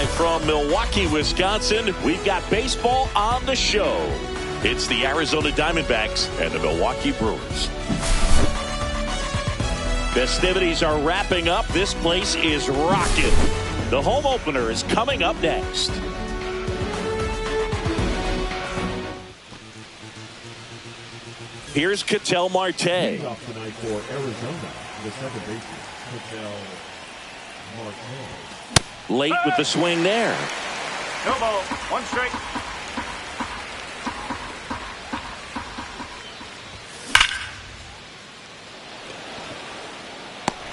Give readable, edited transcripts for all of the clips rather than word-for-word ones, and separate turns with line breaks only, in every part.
Live from Milwaukee, Wisconsin, we've got baseball on the show. It's the Arizona Diamondbacks and the Milwaukee Brewers. Festivities are wrapping up. This place is rocking. The home opener is coming up next. Here's Ketel Marte.
Tonight for Arizona, the second baseman, Ketel Marte.
Late with the swing there.
No ball, one strike.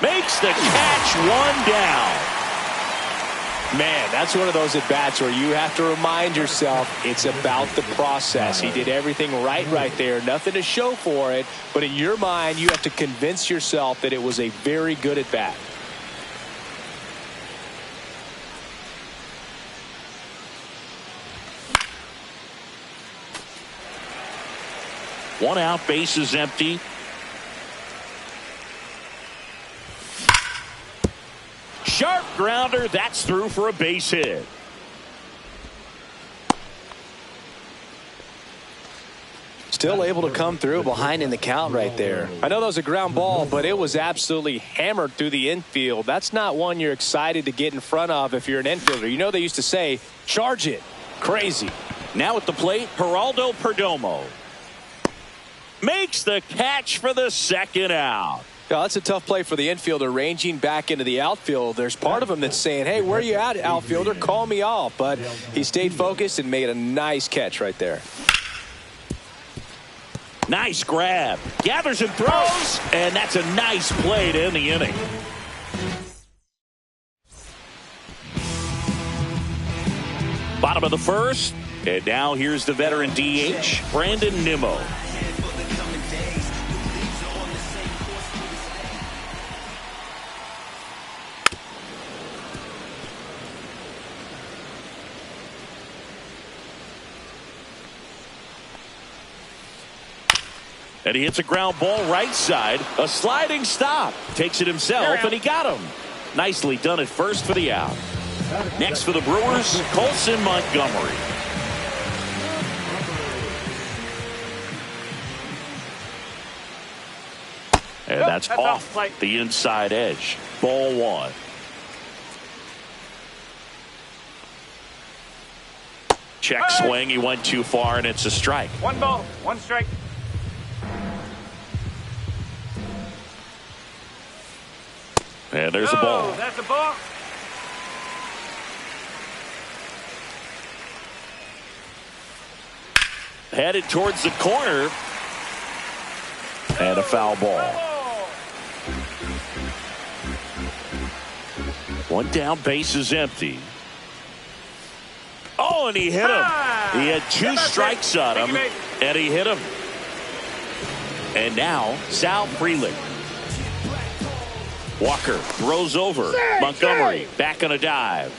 Makes the catch, one down.
Man, that's one of those at-bats where you have to remind yourself it's about the process. He did everything right there. Nothing to show for it. But in your mind, you have to convince yourself that it was a very good at-bat.
One out, base is empty. Sharp grounder, that's through for a base hit.
Still able to come through behind in the count right there. I know that was a ground ball, but it was absolutely hammered through the infield. That's not one you're excited to get in front of if you're an infielder. You know they used to say, charge it. Crazy.
Now at the plate, Geraldo Perdomo. Makes the catch for the second out.
Yeah, that's a tough play for the infielder ranging back into the outfield. There's part of him that's saying, hey, where are you at, outfielder? Call me off. But he stayed focused and made a nice catch right there.
Nice grab. Gathers and throws. And that's a nice play to end the inning. Bottom of the first. And now here's the veteran DH, Brandon Nimmo. And he hits a ground ball right side. A sliding stop. Takes it himself, and he got him. Nicely done at first for the out. Next for the Brewers, Colson Montgomery. And that's off the inside edge. Ball one. Check swing. He went too far, and it's a strike.
One ball, one strike.
And there's a ball.
That's a ball.
Headed towards the corner. And a foul ball. One down, base is empty. Oh, and he hit him. He had two strikes on him, and he hit him. And now, Sal Frelick. Walker throws over. Montgomery back on a dive.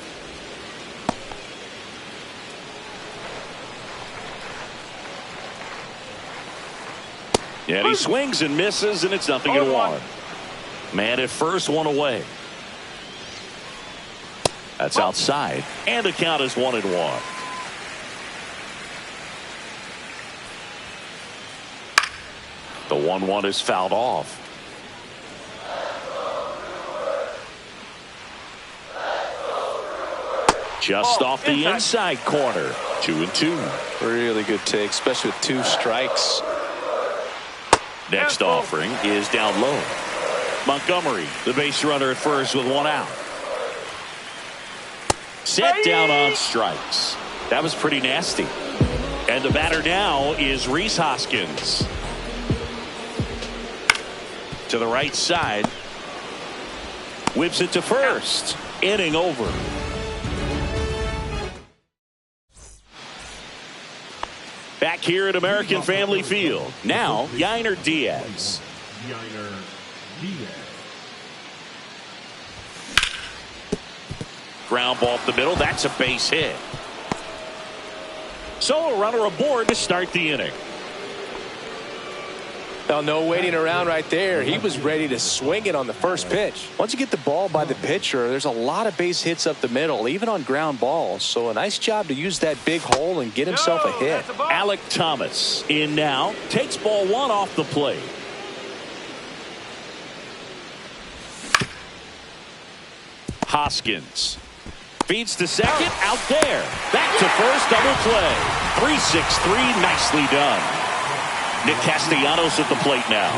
And he swings and misses, and it's 0-1. Man at first, one away. That's outside, and the count is 1-1. The 1-1 is fouled off. Just off the inside corner. 2-2.
Really good take, especially with two strikes.
Next offering is down low. Montgomery, the base runner at first with one out. Set down on strikes. That was pretty nasty. And the batter now is Rhys Hoskins. To the right side. Whips it to first. Inning over. Back here at American Family Field. Now, Yainer Diaz. Ground ball up the middle. That's a base hit. So a runner aboard to start the inning.
Well, no waiting around right there. He was ready to swing it on the first pitch. Once you get the ball by the pitcher, there's a lot of base hits up the middle, even on ground balls. So a nice job to use that big hole and get himself a hit.
Alec Thomas in now. Takes ball one off the plate. Hoskins feeds to second, out there. Back to first, double play. 3-6-3, nicely done. Nick Castellanos at the plate now.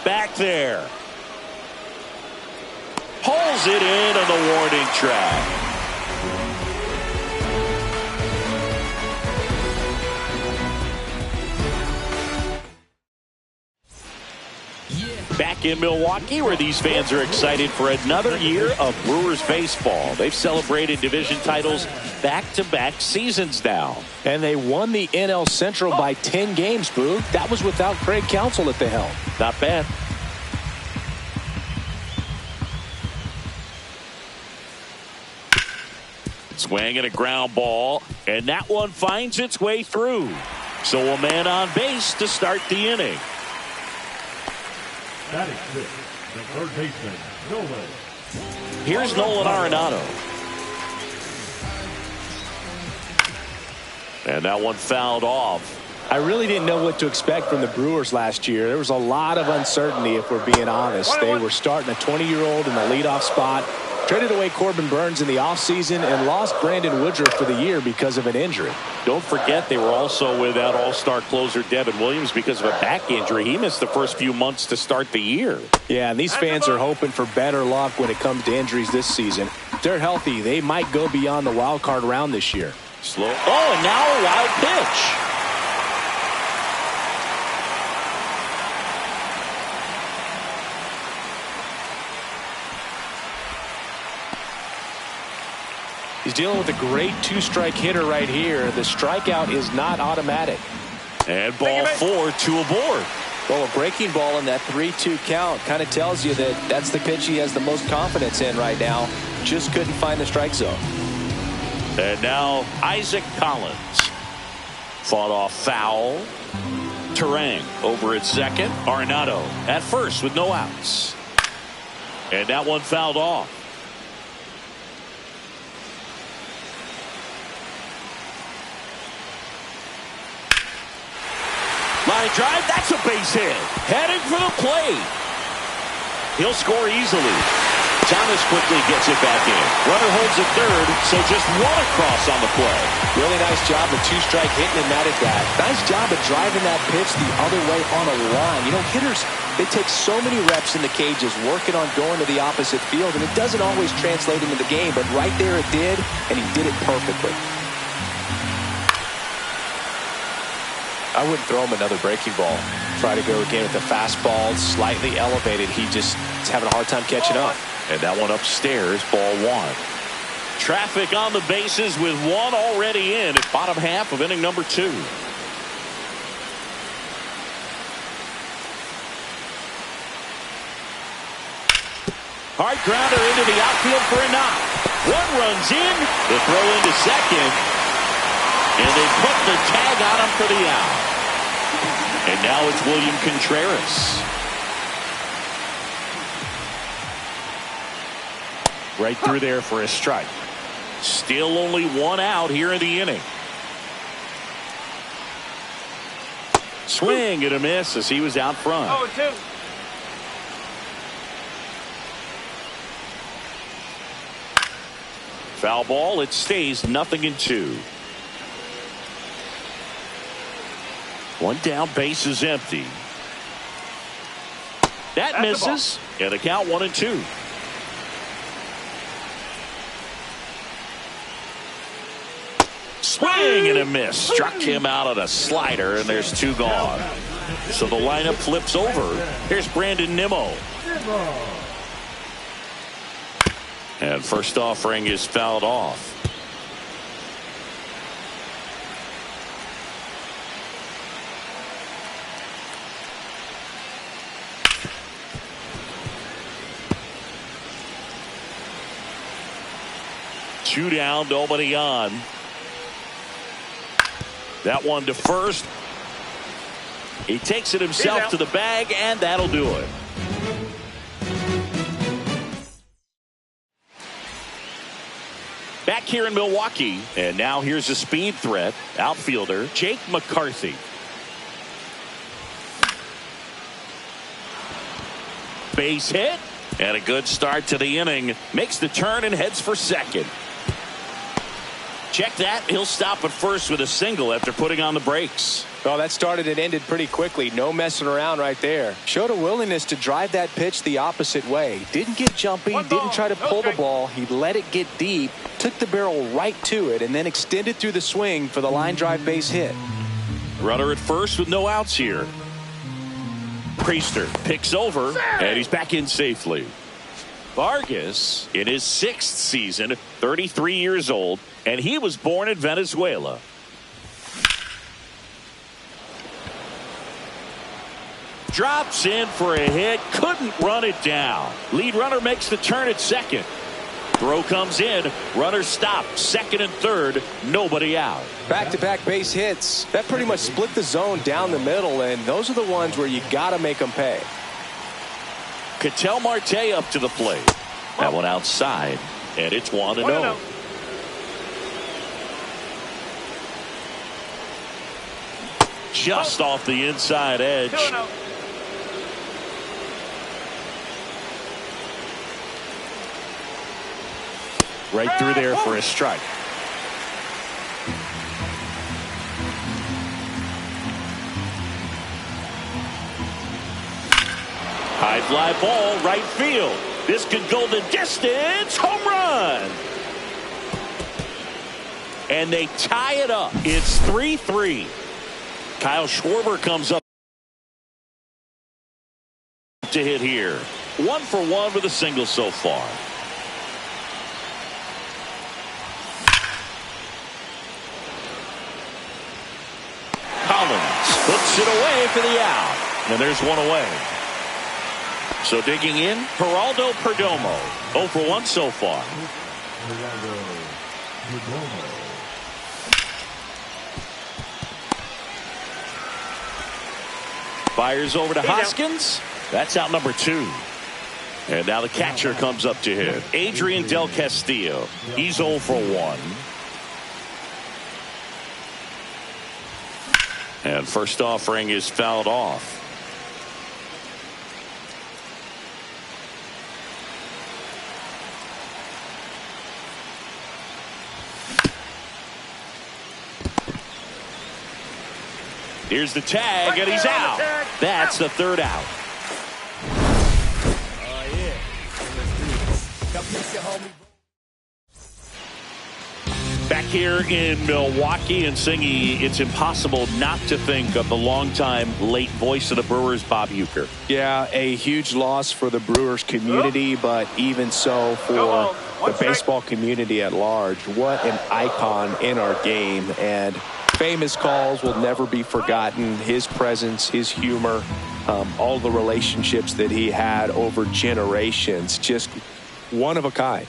Back there. Pulls it in on the warning track. Back in Milwaukee, where these fans are excited for another year of Brewers baseball. They've celebrated division titles back-to-back seasons now.
And they won the NL Central by 10 games, Boo. That was without Craig Counsell at the helm.
Not bad. Swing and a ground ball, and that one finds its way through. So a man on base to start the inning.
Batting fifth, the third baseman, Nolan.
Here's Nolan Arenado. And that one fouled off.
I really didn't know what to expect from the Brewers last year. There was a lot of uncertainty, if we're being honest. They were starting a 20-year-old in the leadoff spot, traded away Corbin Burns in the offseason, and lost Brandon Woodruff for the year because of an injury.
Don't forget they were also without all-star closer Devin Williams because of a back injury. He missed the first few months to start the year.
Yeah, and these fans are hoping for better luck when it comes to injuries this season. If they're healthy, they might go beyond the wild card round this year.
Slow. Oh, and now a wild pitch.
He's dealing with a great two-strike hitter right here. The strikeout is not automatic.
And ball four, two aboard.
Well, a breaking ball in that 3-2 count kind of tells you that that's the pitch he has the most confidence in right now. Just couldn't find the strike zone.
And now Isaac Collins. Fought off foul. Terang over at second. Arenado at first with no outs. And that one fouled off. Line drive, that's a base hit. Heading for the plate. He'll score easily. Thomas quickly gets it back in. Runner holds at third, so just one across on the play.
Really nice job with two-strike hitting him that at bat. Nice job of driving that pitch the other way on a line. You know, hitters, they take so many reps in the cages working on going to the opposite field, and it doesn't always translate into the game, but right there it did, and he did it perfectly.
I wouldn't throw him another breaking ball. Try to go again with the fastball slightly elevated. He just is having a hard time catching up.
And that one upstairs, ball one. Traffic on the bases with one already in at bottom half of inning number two. Hard grounder into the outfield for a knock. One runs in, the throw into second. And they put the tag on him for the out. And now it's William Contreras. Right through there for a strike. Still only one out here in the inning. Swing and a miss as he was out front.
0-2.
Foul ball. It stays 0-2. One down, base is empty. That misses. And a count 1-2. Swing and a miss. Struck him out on a slider, and there's two gone. So the lineup flips over. Here's Brandon Nimmo. And first offering is fouled off. Two down, nobody on. That one to first. He takes it himself to the bag, and that'll do it. Back here in Milwaukee, and now here's a speed threat. Outfielder Jake McCarthy. Base hit, and a good start to the inning. Makes the turn and heads for second. Check that. He'll stop at first with a single after putting on the brakes.
Well, that started and ended pretty quickly. No messing around right there. Showed a willingness to drive that pitch the opposite way. Didn't get jumpy, didn't try to pull the ball. He let it get deep, took the barrel right to it, and then extended through the swing for the line drive base hit.
Runner at first with no outs here. Priester picks over, and he's back in safely. Vargas in his 6th season, 33 years old, and he was born in Venezuela. Drops in for a hit, couldn't run it down. Lead runner makes the turn at second. Throw comes in, runner stopped, second and third, nobody out.
Back-to-back base hits. That pretty much split the zone down the middle, and those are the ones where you got to make them pay.
Ketel Marte up to the plate. That one outside, and it's 1-0. Just off the inside edge. Right through there for a strike. High fly ball, right field. This could go the distance. Home run. And they tie it up. It's 3-3. Kyle Schwarber comes up to hit here. 1 for 1 with a single so far. Collins hooks it away for the out. And there's one away. So digging in, Geraldo Perdomo. 0 for 1 so far. Fires over to Hoskins. That's out number 2. And now the catcher comes up to hit. Adrian Del Castillo. He's 0 for 1. And first offering is fouled off. Here's the tag, and he's out. That's the third out. Back here in Milwaukee, and Singy, it's impossible not to think of the longtime late voice of the Brewers, Bob Uecker.
Yeah, a huge loss for the Brewers community, but even so for the baseball community at large. What an icon in our game, and famous calls will never be forgotten. His presence, his humor, all the relationships that he had over generations, just one of a kind.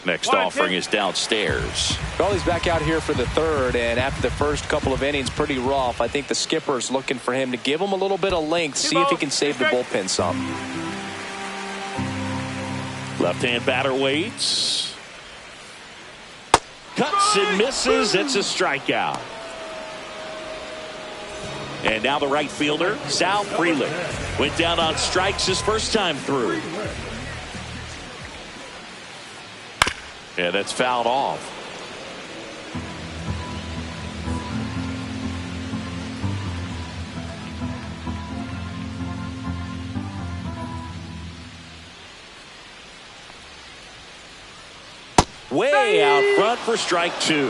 Next offering is downstairs.
Well, he's back out here for the third, and after the first couple of innings, pretty rough. I think the skipper's looking for him to give him a little bit of length, see if he can save the bullpen some.
Left-hand batter waits. Cuts and misses. It's a strikeout. And now the right fielder, Sal Frelick, went down on strikes his first time through. And that's fouled off. Way out front for strike 2.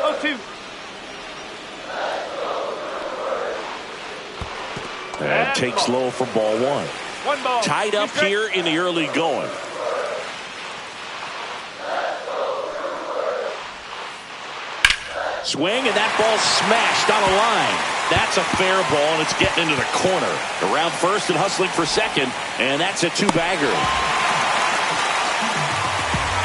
0-2.
And takes low for ball one.
One ball.
Tied up here in the early going. Swing, and that ball smashed on a line. That's a fair ball, and it's getting into the corner. Around first and hustling for second, and that's a two-bagger.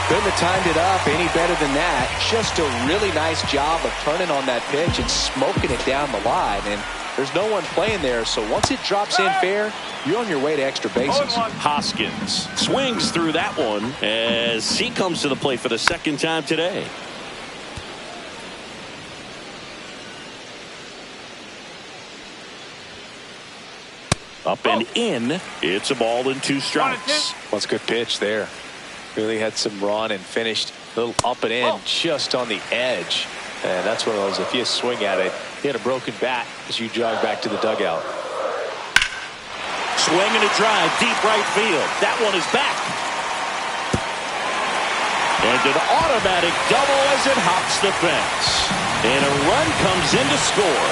Couldn't have timed it up any better than that. Just a really nice job of turning on that pitch and smoking it down the line. And there's no one playing there, so once it drops in fair, you're on your way to extra bases.
Hoskins swings through that one as he comes to the plate for the second time today. Up and in. It's a ball and two strikes.
Well, it's a good pitch there. Really had some run and finished a little up and in just on the edge. And that's one of those, if you swing at it, you had a broken bat as you jog back to the dugout.
Swing and a drive, deep right field. That one is back. And an automatic double as it hops the fence. And a run comes in to score.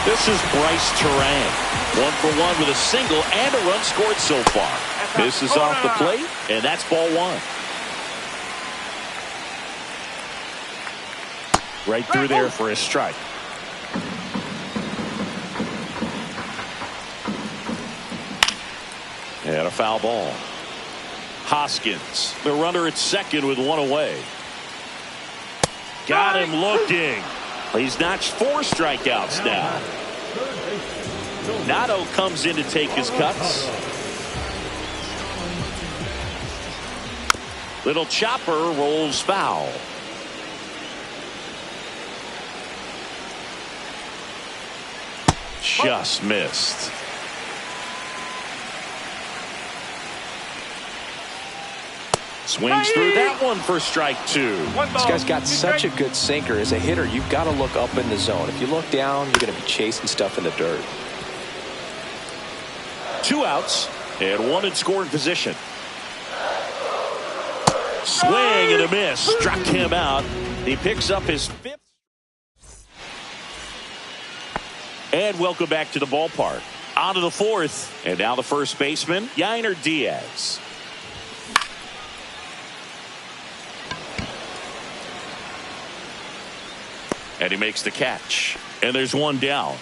This is Bryce Terang. 1 for 1 with a single and a run scored so far. This is off the plate, and that's ball one. Right through there for a strike. And a foul ball. Hoskins, the runner at second with one away. Got him looking. He's notched 4 strikeouts now. Nato comes in to take his cuts. Little chopper rolls foul. Just missed. Swings through that one for strike 2.
This guy's got such a good sinker. As a hitter, you've got to look up in the zone. If you look down, you're going to be chasing stuff in the dirt.
2 outs and 1 in scoring position. Swing and a miss. Struck him out. He picks up his 5th. And welcome back to the ballpark. On to the 4th. And now the first baseman, Yainer Diaz. And he makes the catch. And there's one down.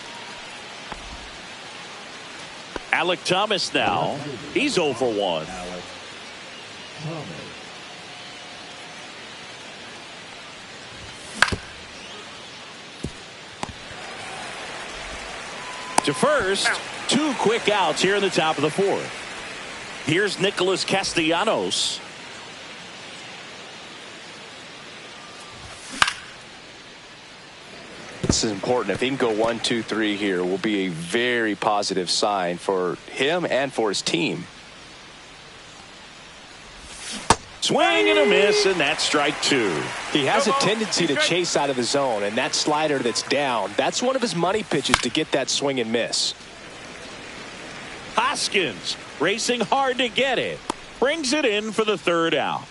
Alec Thomas now. He's 0 for 1. To first, 2 quick outs here in the top of the 4th. Here's Nicholas Castellanos.
This is important. If he can go 1, 2, 3 here, will be a very positive sign for him and for his team.
Swing and a miss, and that's strike 2.
He has a tendency to chase out of the zone, and that slider that's down, that's one of his money pitches to get that swing and miss.
Hoskins racing hard to get it. Brings it in for the 3rd out.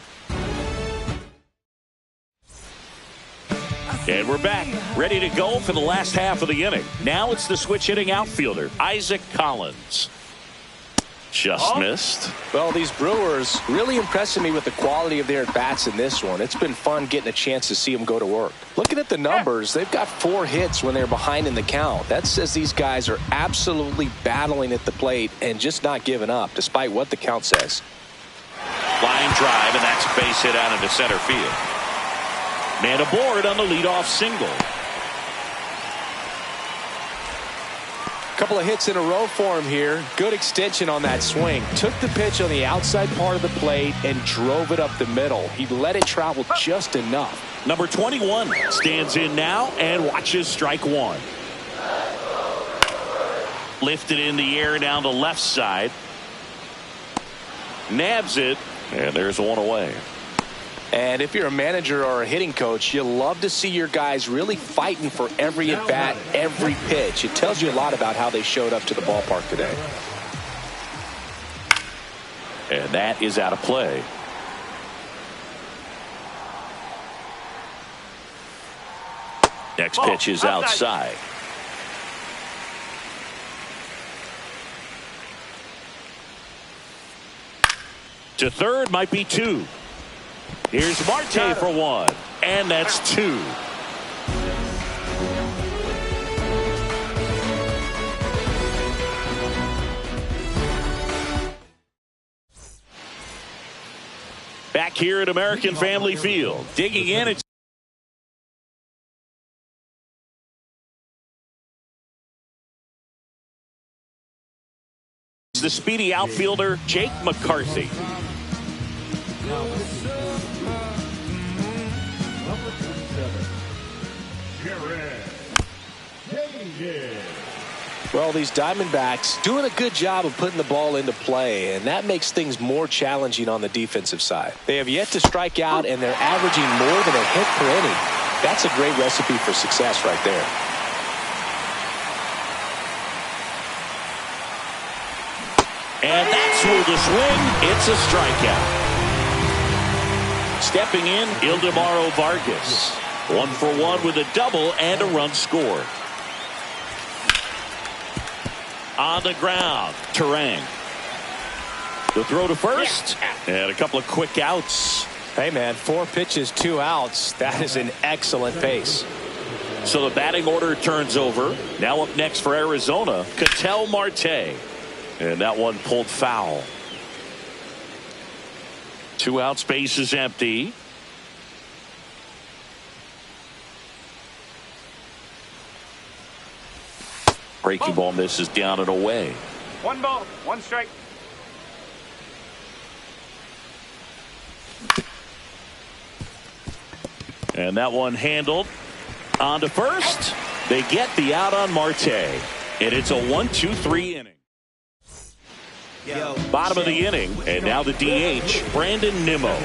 And we're back, ready to go for the last half of the inning. Now it's the switch hitting outfielder, Isaac Collins. Just missed.
Well, these Brewers really impressing me with the quality of their at-bats in this one. It's been fun getting a chance to see them go to work. Looking at the numbers, they've got 4 hits when they're behind in the count. That says these guys are absolutely battling at the plate and just not giving up, despite what the count says.
Line drive, and that's a base hit out into center field. Man aboard on the leadoff single.
Couple of hits in a row for him here. Good extension on that swing. Took the pitch on the outside part of the plate and drove it up the middle. He let it travel just enough.
Number 21 stands in now and watches strike 1. Lifted in the air down the left side. Nabs it, and there's 1 away.
And if you're a manager or a hitting coach, you love to see your guys really fighting for every at-bat, every pitch. It tells you a lot about how they showed up to the ballpark today.
And that is out of play. Next pitch is outside. To third might be 2. Here's Marte for 1. And that's 2. Back here at American Family Field. Digging in, it's the speedy outfielder, Jake McCarthy.
Number 47, Jared.
Well, these Diamondbacks doing a good job of putting the ball into play, and that makes things more challenging on the defensive side. They have yet to strike out, and they're averaging more than a hit per inning. That's a great recipe for success right there.
And that's where the swing. It's a strikeout. Stepping in, Ildemaro Vargas. 1 for 1 with a double and a run scored. On the ground, Terang. The throw to first, and a couple of quick outs.
Hey, man, 4 pitches, 2 outs. That is an excellent pace.
So the batting order turns over. Now up next for Arizona, Ketel Marte. And that one pulled foul. 2 out, space is empty. Breaking ball misses down and away.
1 ball, 1 strike.
And that one handled. On to first. They get the out on Marte. And it's a 1-2-3 inning. Bottom of the inning. And now the DH, Brandon Nimmo.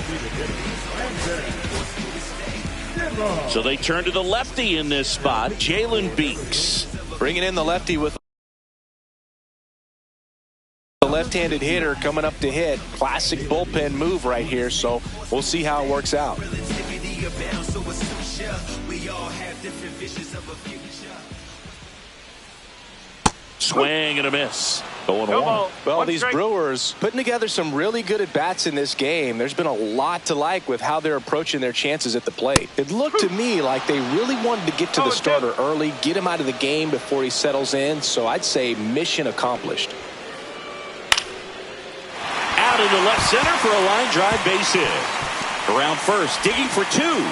So they turn to the lefty in this spot, Jalen Beeks.
Bringing in the lefty with the left-handed hitter coming up to hit. Classic bullpen move right here, so we'll see how it works out.
Swing and a miss. 0-1.
Well,
1
these
strike.
Brewers putting together some really good at-bats in this game. There's been a lot to like with how they're approaching their chances at the plate. It looked to me like they really wanted to get to the starter early, get him out of the game before he settles in, so I'd say mission accomplished.
Out in the left center for a line drive base hit. Around first, digging for 2.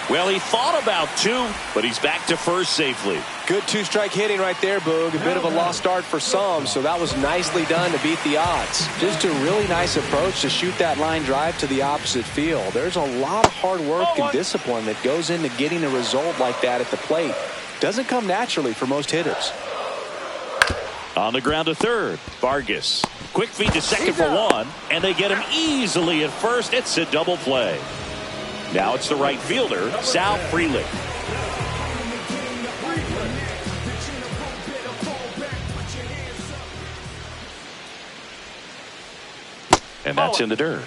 Well, he thought about 2, but he's back to first safely.
Good 2-strike hitting right there, Boog. A bit of a lost start for some, so that was nicely done to beat the odds. Just a really nice approach to shoot that line drive to the opposite field. There's a lot of hard work and discipline that goes into getting a result like that at the plate. Doesn't come naturally for most hitters.
On the ground to third, Vargas. Quick feed to second for 1, and they get him easily at first. It's a double play. Now it's the right fielder, Sal Frelick. And that's in the dirt.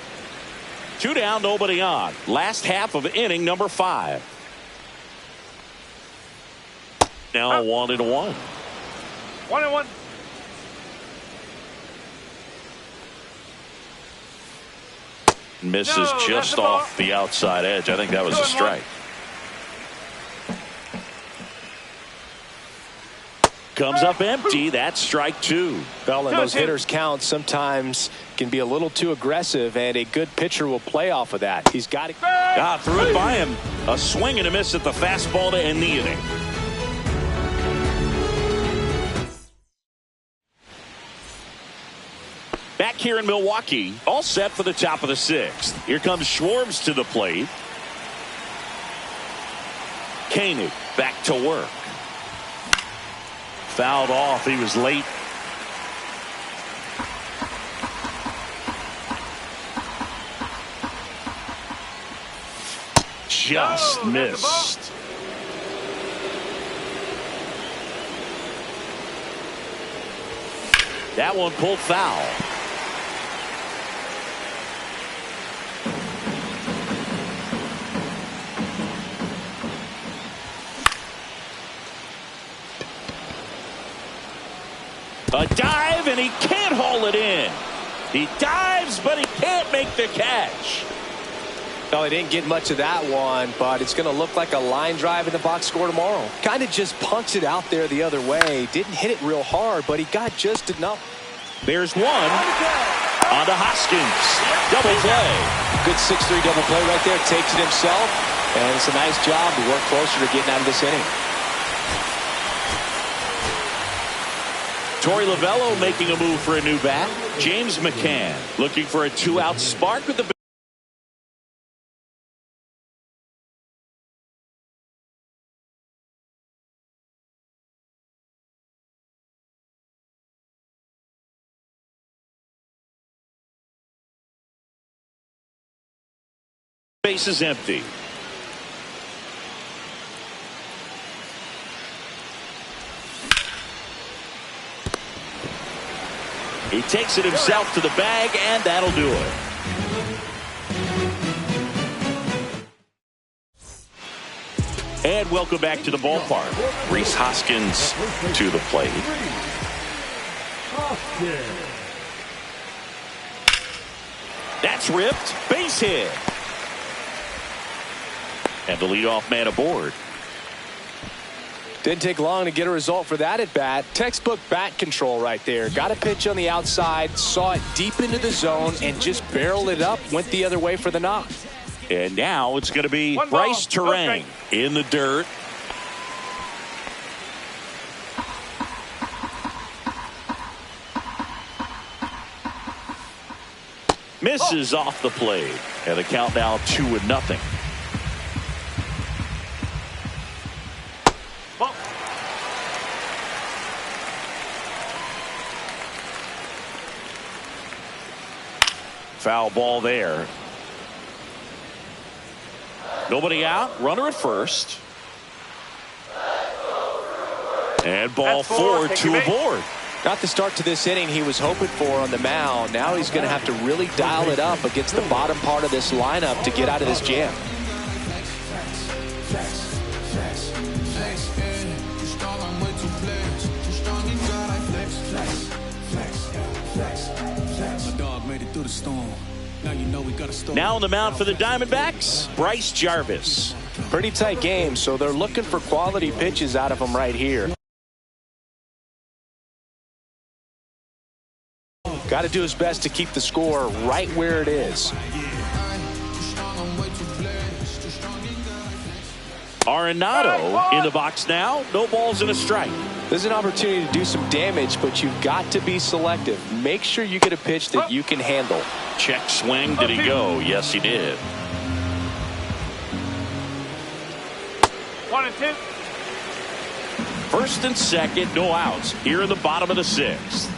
2 down, nobody on. Last half of inning number 5. Now 1-1.
1-1.
Misses
No,
just
that's a ball.
off the outside edge. I think that was a
2-1.
strike. Comes up empty. That's strike 2.
Well, and those
2-2.
hitters' counts sometimes can be a little too aggressive, and a good pitcher will play off of that. He's got to.
Threw it by him. A swing and a miss at the fastball to end the inning. Back here in Milwaukee, all set for the top of the 6th. Here comes Schwartz to the plate. Koenig back to work. Fouled off. He was late. Just missed. That one pulled foul. A dive, and he can't haul it in. He dives, but he can't make the catch.
No, he didn't get much of that one, but it's going to look like a line drive in the box score tomorrow. Kind of just punts it out there the other way. Didn't hit it real hard, but he got just enough.
There's one on to Hoskins. Double play.
Good 6-3 double play right there. Takes it himself, and it's a nice job to work closer to getting out of this inning.
Torey Lovello making a move for a new bat. James McCann looking for a 2-out spark with the base is empty. He takes it himself to the bag, and that'll do it. And welcome back to the ballpark. Rhys Hoskins to the plate. That's ripped. Base hit. And the leadoff man aboard.
Didn't take long to get a result for that at bat. Textbook bat control right there. Got a pitch on the outside, saw it deep into the zone, and just barreled it up. Went the other way for the knock.
And now it's going to be Bryce Terang in the dirt. Misses off the plate. And the count now 2-0. Foul ball there. Nobody out. Runner at first. And ball 4, 2 aboard.
Not the start to this inning he was hoping for on the mound. Now he's going to have to really dial it up against the bottom part of this lineup to get out of this jam.
Now on the mound for the Diamondbacks, Bryce Jarvis.
Pretty tight game, so they're looking for quality pitches out of him right here. Got to do his best to keep the score right where it is.
Arenado in the box now. No balls and a strike.
There's an opportunity to do some damage, but you've got to be selective. Make sure you get a pitch that you can handle.
Check swing. Did he go? Yes, he did.
1 and 2.
First and second, no outs. Here in the bottom of the 6th.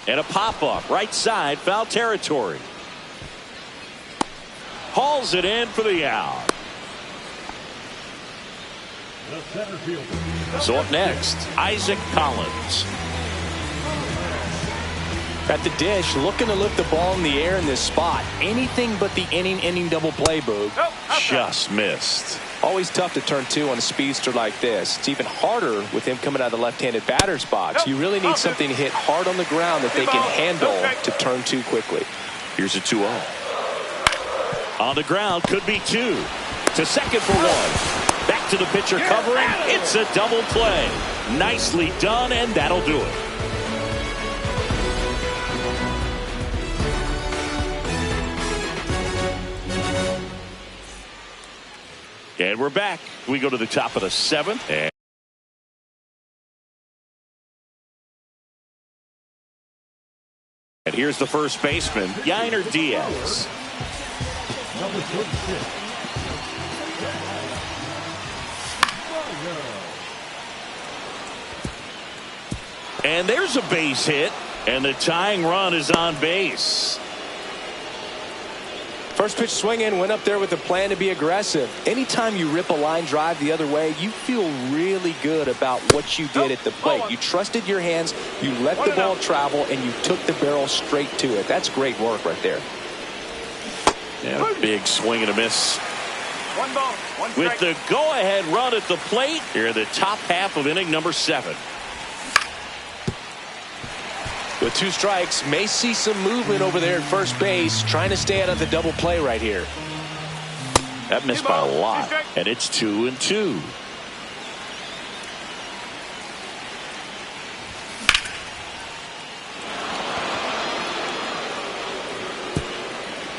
And a pop-up, right side, foul territory. Hauls it in for the out. So up next, Isaac Collins.
At the dish, looking to lift the ball in the air in this spot. Anything but the inning double play, Boog.
Just missed.
Always tough to turn 2 on a speedster like this. It's even harder with him coming out of the left-handed batter's box. You really need something to hit hard on the ground that they can handle to turn 2 quickly.
Here's a 2-0. On the ground, could be 2. To second for 1. Back to the pitcher covering. It's a double play. Nicely done, and that'll do it. And we're back. We go to the top of the 7th. And here's the first baseman, Yainer Diaz.
Number 26.
And there's a base hit. And the tying run is on base.
First pitch swinging, went up there with a plan to be aggressive. Anytime you rip a line drive the other way, you feel really good about what you did at the plate. You trusted your hands, you let the ball travel, and you took the barrel straight to it. That's great work right there.
Yeah, big swing and a miss
One ball, one
With
strike.
the go-ahead run at the plate here in the top half of inning number 7.
With 2 strikes, may see some movement over there at first base, trying to stay out of the double play right here.
That missed by a lot, and it's 2-2.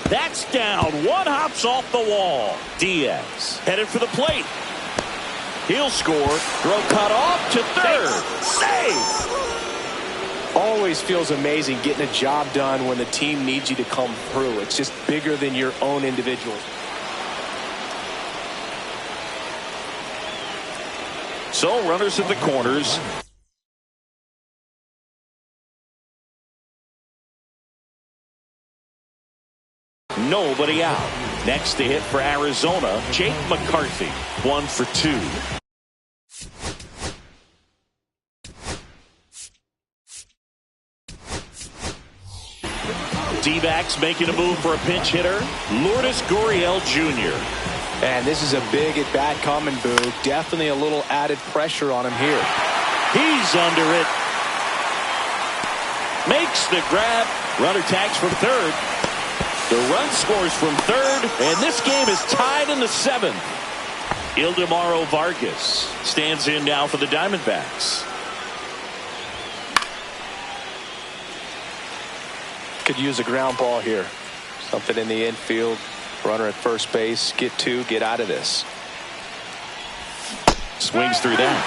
That's down. One hops off the wall. Diaz headed for the plate. He'll score. Throw cut off to third. Save.
Always feels amazing getting a job done when the team needs you to come through. It's just bigger than your own individual.
So runners at the corners. Nobody out. Next to hit for Arizona, Jake McCarthy. 1 for 2. D-backs making a move for a pinch hitter, Lourdes Gurriel Jr.
And this is a big at-bat coming, Boo. Definitely a little added pressure on him here.
He's under it. Makes the grab. Runner tags from third. The run scores from third, and this game is tied in the 7th. Ildemaro Vargas stands in now for the Diamondbacks.
Could use a ground ball here. Something in the infield. Runner at first base. Get 2. Get out of this.
Swings through that.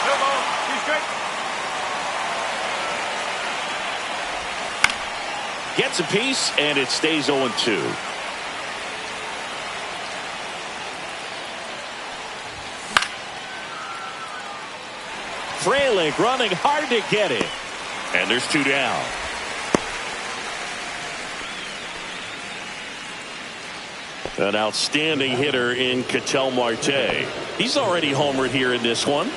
No ball, 2 strike.
Gets a piece, and it stays 0-2. Frelick running hard to get it. And there's 2 down. An outstanding hitter in Ketel Marte. He's already homered here in this one.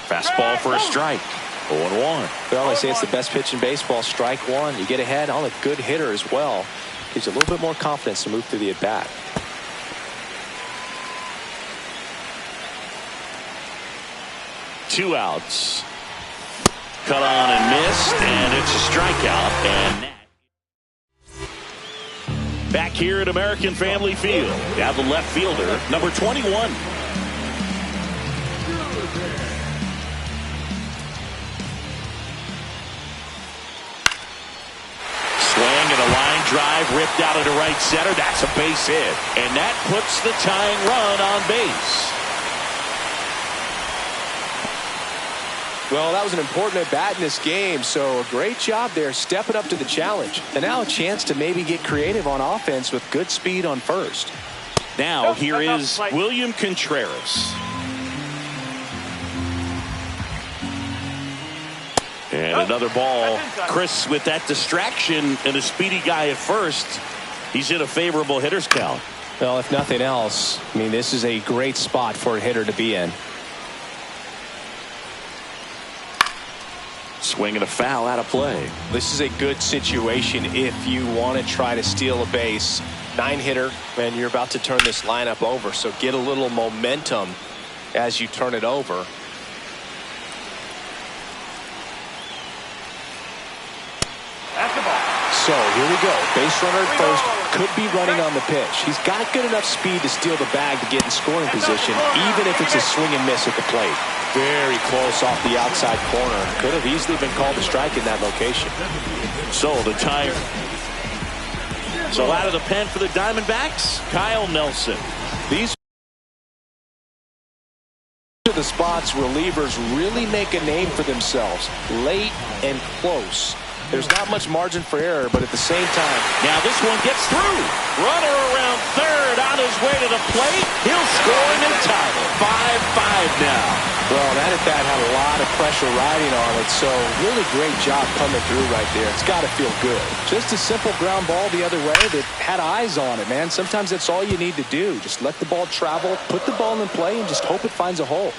Fastball for a strike. 0-1.
Well, they say it's the best pitch in baseball. Strike 1. You get ahead on a good hitter as well. Gives you a little bit more confidence to move through the at-bat.
Two outs. Cut on and missed, and it's a strikeout. And back here at American Family Field, now the left fielder, number 21. Swing and a line drive ripped out into right center. That's a base hit, and that puts the tying run on base.
Well, that was an important at-bat in this game, so a great job there stepping up to the challenge. And now a chance to maybe get creative on offense with good speed on first.
Now here is William Contreras. And another ball. Chris, with that distraction and a speedy guy at first, he's in a favorable hitter's count.
Well, if nothing else, I mean, this is a great spot for a hitter to be in.
Swing and a foul out of play.
This is a good situation if you want to try to steal a base. 9-hitter, and you're about to turn this lineup over, so get a little momentum as you turn it over.
That's the ball.
So here we go. Base runner at first, could be running on the pitch. He's got good enough speed to steal the bag to get in scoring position, even if it's a swing and miss at the plate. Very close off the outside corner. Could have easily been called a strike in that location.
So the time. So out of the pen for the Diamondbacks, Kyle Nelson.
These are the spots relievers really make a name for themselves. Late and close. There's not much margin for error, but at the same time.
Now this one gets through. Runner around third on his way to the plate. He'll score in time. 5-5 now.
Well, that at-bat had a lot of pressure riding on it, so really great job coming through right there. It's got to feel good. Just a simple ground ball the other way that had eyes on it, man. Sometimes that's all you need to do. Just let the ball travel, put the ball in play, and just hope it finds a hole.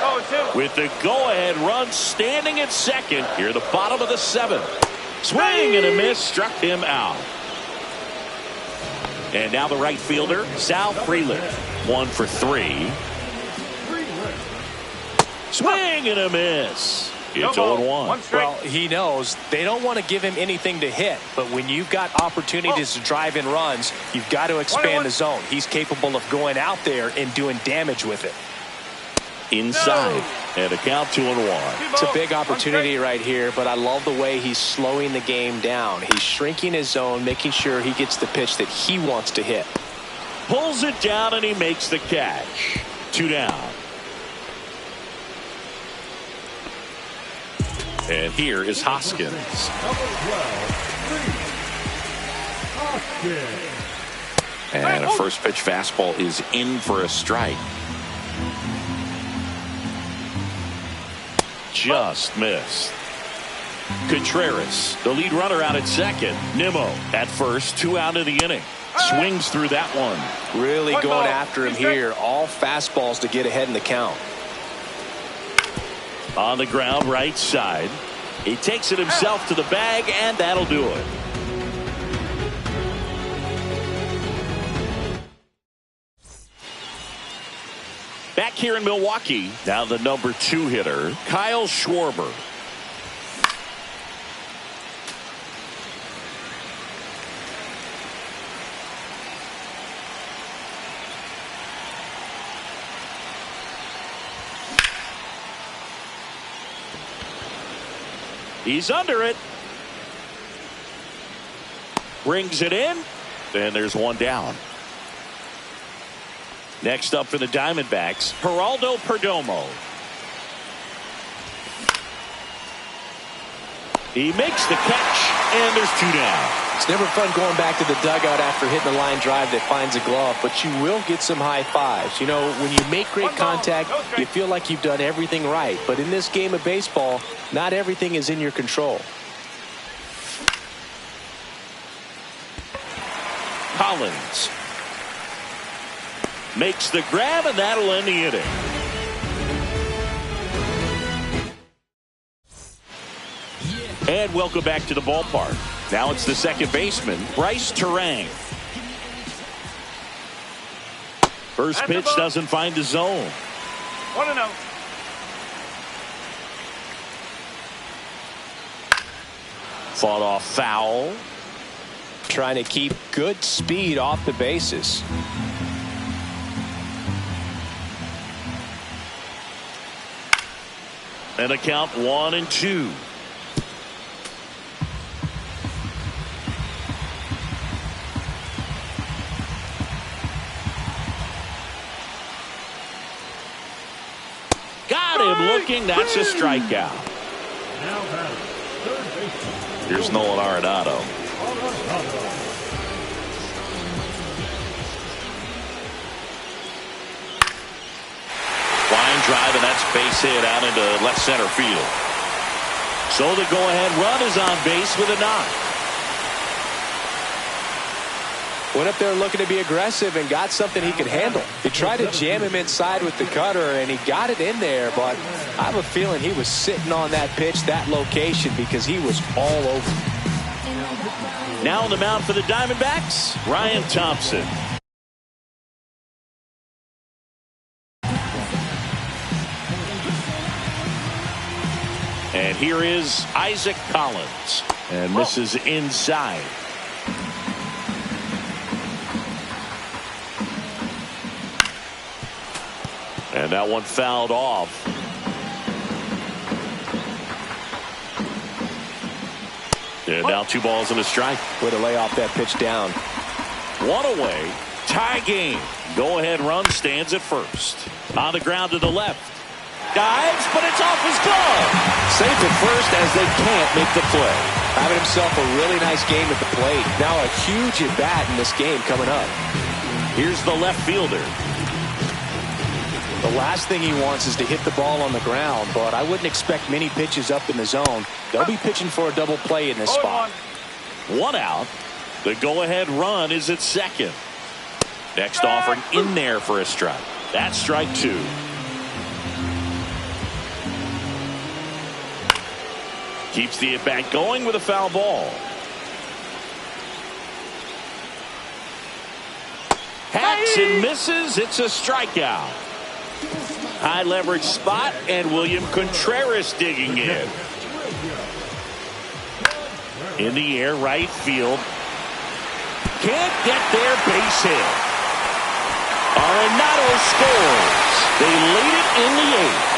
Oh, 2.
With the go-ahead run standing at second here, the bottom of the 7th. Swing and a miss, struck him out. And now the right fielder, Sal Frelick, 1 for 3. Swing and a miss. It's 0-1.
Well, he knows they don't want to give him anything to hit, but when you've got opportunities to drive in runs, you've got to expand the zone. He's capable of going out there and doing damage with it.
Inside, and a count 2-1.
It's a big opportunity right here, but I love the way he's slowing the game down. He's shrinking his zone, making sure he gets the pitch that he wants to hit.
Pulls it down, and he makes the catch. 2 down. And here is Hoskins. And a first pitch fastball is in for a strike. Just missed. Contreras, the lead runner, out at second. Nimmo at first, 2 out of the inning. Swings through that one.
Really going after him here. All fastballs to get ahead in the count.
On the ground, right side. He takes it himself to the bag, and that'll do it. Back here in Milwaukee, now the number 2 hitter, Kyle Schwarber. He's under it. Brings it in. And there's 1 down. Next up for the Diamondbacks, Geraldo Perdomo. He makes the catch, and there's 2 down.
It's never fun going back to the dugout after hitting a line drive that finds a glove, but you will get some high fives. You know, when you make great contact, you feel like you've done everything right. But in this game of baseball, not everything is in your control.
Collins makes the grab, and that'll end the inning. And welcome back to the ballpark. Now it's the second baseman, Bryce Terang. First pitch doesn't find the zone.
1-0.
Fought off foul.
Trying to keep good speed off the bases.
And a count 1-2. Got him looking. That's a strikeout. Here's Nolan Arenado. Line drive, and that's base hit out into left center field. So the go-ahead run is on base with a knock.
Went up there looking to be aggressive and got something he could handle. He tried to jam him inside with the cutter, and he got it in there, but I have a feeling he was sitting on that pitch, that location, because he was all over.
Now on the mound for the Diamondbacks, Ryan Thompson. And here is Isaac Collins. And misses inside. And that one fouled off. And now 2 balls and a strike.
Way to lay off that pitch down.
1 away. Tie game. Go-ahead run stands at first. On the ground to the left. Dives, but it's off his glove. Safe at first as they can't make the play.
Having himself a really nice game at the plate. Now a huge at-bat in this game coming up.
Here's the left fielder.
The last thing he wants is to hit the ball on the ground, but I wouldn't expect many pitches up in the zone. They'll be pitching for a double play in this spot.
1 out. The go-ahead run is at second. Next offering in there for a strike. That's strike 2. Keeps the at-bat going with a foul ball. Hacks and misses. It's a strikeout. High leverage spot, and William Contreras digging in. In the air, right field. Can't get there, base hit. Arenado scores. They lead it in the 8th.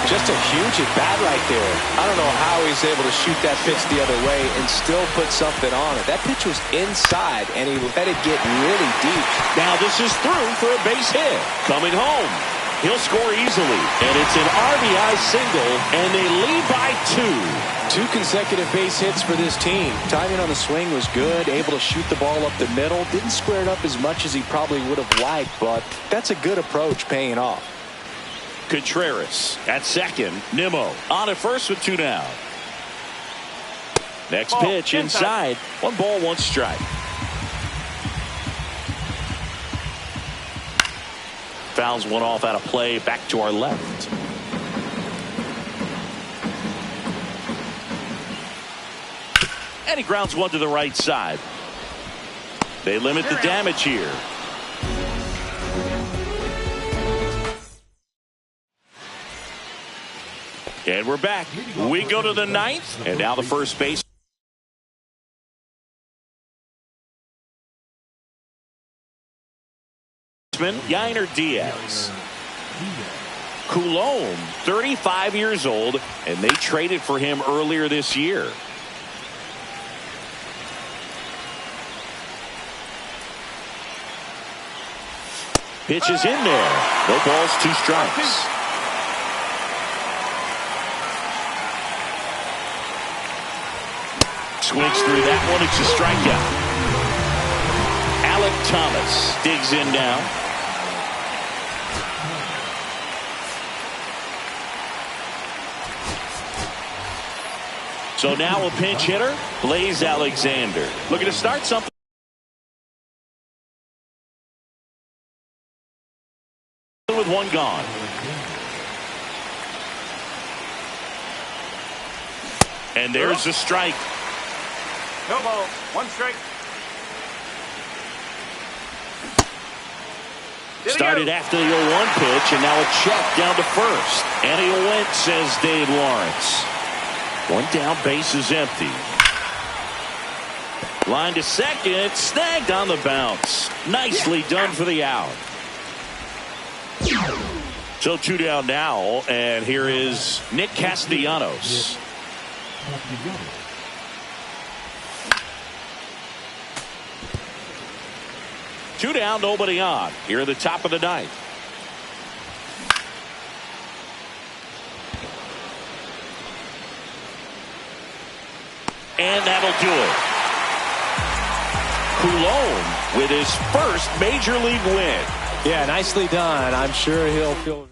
Just a huge at bat right there. I don't know how he's able to shoot that pitch the other way and still put something on it. That pitch was inside, and he let it get really deep.
Now this is through for a base hit. Coming home. He'll score easily. And it's an RBI single, and they lead by 2.
2 consecutive base hits for this team. Timing on the swing was good, able to shoot the ball up the middle. Didn't square it up as much as he probably would have liked, but that's a good approach paying off.
Contreras at second. Nimmo on at first with 2 down. Next pitch inside. 1 ball, 1 strike. Fouls one off out of play. Back to our left. And he grounds 1 to the right side. They limit the damage here. And we're back. We go to the 9th, and now the first base. Yainer Diaz. Coulomb, 35 years old, and they traded for him earlier this year. Pitch is in there. No balls, 2 strikes. Swings through that one. It's a strikeout. Alec Thomas digs in now. So now a pinch hitter, Blaze Alexander. Looking to start something with 1 gone. And there's a strike.
No ball, 1 strike.
Started after the 0-1 pitch, and now a check down to first. And he went, says Dave Lawrence. 1 down, base is empty. Line to second, snagged on the bounce. Nicely done for the out. So 2 down now, and here is Nick Castellanos. Two down, nobody on. Here at the top of the 9th. And that'll do it. Coulomb with his first major league win.
Yeah, nicely done. I'm sure he'll feel